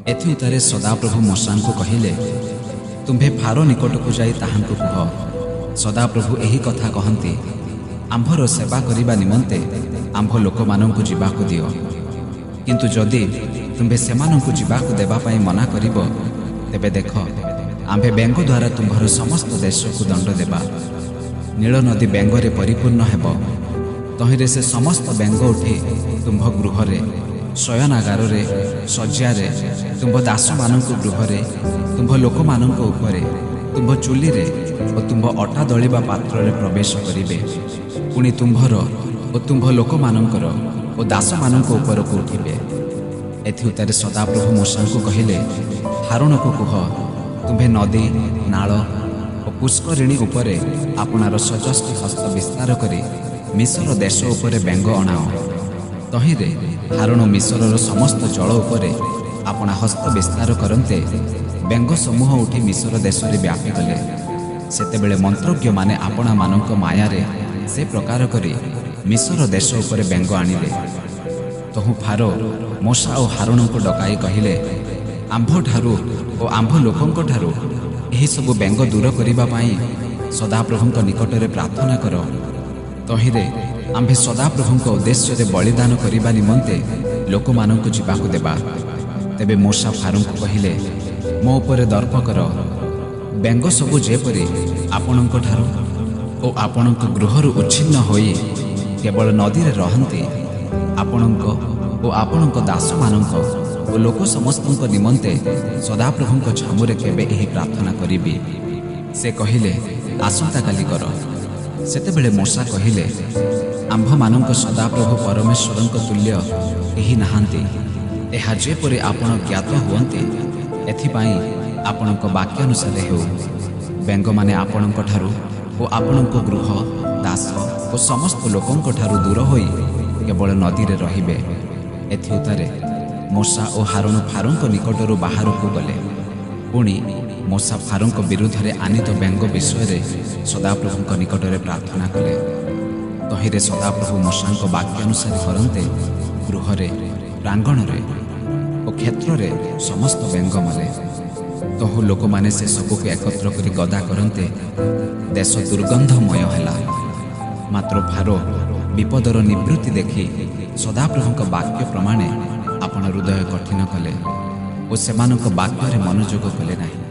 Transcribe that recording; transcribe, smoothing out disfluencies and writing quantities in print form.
एथि उत्तरे सदाप्रभु मूसा को कहिले, तुम्भे फारो निकट को जाई ताहांकु कुह, सदाप्रभु एही कथा कहंती, आंभर सेवा करिबा निमंते आंभ लोक मानंकु जिबाकु दियो, किंतु जदि तुम्भे सेमानंकु जिबाकु देबा पई मना करिबो, तेबे देख आंभे बेंग द्वारा तुम्भर समस्त देश को दंड देबा। नील नदी बेंगरे परिपूर्ण हेब, तहिरे से समस्त बेंग उठी तुम्भ गृहरे, शयनागारे, शज्यारे, तुम्भ दास मानंकु गृहरे, तुम्भ लोक मानंकु उपरे, तुम्भ चुलीरे और तुम्भ अटा दलिबा पात्ररे प्रवेश करिवे। पुणी तुम्भर और तुम्भ लोक मानंकर और दास मानंकु उपरकु उठिबे। एथि उत्तरे सदाप्रभु मूसा को कहिले, हारून को कुह, तुम्भे नदी, नाल और पुष्करिणी उपरे आपनार सजस्ती हस्त विस्तार करी मिस्र देश उपरे बेंग अणाओ। तहिरे हारून मिस्रर समस्त जल उपरे आपना हस्त विस्तार करते बेंग समूह उठी मिस्र देश में व्यापी गले। सेतेबेले मंत्रज्ञ माने आपना मानक मायारे से प्रकार करी मिस्र देश उपरे बेंग आनिले। तहु फारो मूसा और हारून को डकाई कहिले, आंभ ठारू और आंभ लोकंक ठारू एही सब बेंग दूर करिबा पाई सदाप्रभुंक निकटरे प्रार्थना कर। तहिरे आंभे सदाप्रभुंक उद्देश्य बलिदान करिबा निमंते लोक मानंकु जिबाकु देबा। तेबे मूसा फारून को कहिले, मो उपरे दर्प कर, बेंग सबु जेपरि आपणक ठारू और आपणक गृहरु उच्छिन्न होई केवल नदी रे रहंती, आपणक और आपणक दास मानक और लोक समस्तक निमंते सदाप्रभुंक छामुरे केबे एही प्रार्थना करिबी। से कहिले, आसंता काली कर। सेतेबेले मूसा कहिले, आंभ मानक सदाप्रभु परमेश्वरंक तुल्य एही नाहांती, एहा जेपरि आपण ज्ञात हुअन्ति, एथिपाई आपणक वाक्यानुसारे हेउ। बेंग माने आपणक ठारू और आपणक गृह, दास और समस्त लोकंक ठारू दूर होई केवल नदी रे रहिबे। एथि उत्तरे मूसा और हारून फारूंक निकटरू बाहर को गले। पुणी मूसा फारूंक विरुद्ध रे आनित बेंग विषय सदाप्रभुंक निकटरे प्रार्थना कले। तहिरे सदाप्रभु मूसांक वाक्यानुसारे करन्ते गृहरे, प्रांगणरे और क्षेत्ररे समस्त बेंग मरे। तहु लोक माने से सबको एकत्र करी गदा करन्ते देश दुर्गंधमय हैला। मात्र फारो विपदर निवृत्ति देखी सदाप्रभुंक वाक्य प्रमाणे आपण हृदय कठिन कले और सेमानक वाक्य रे मनोयोग कले नहीं।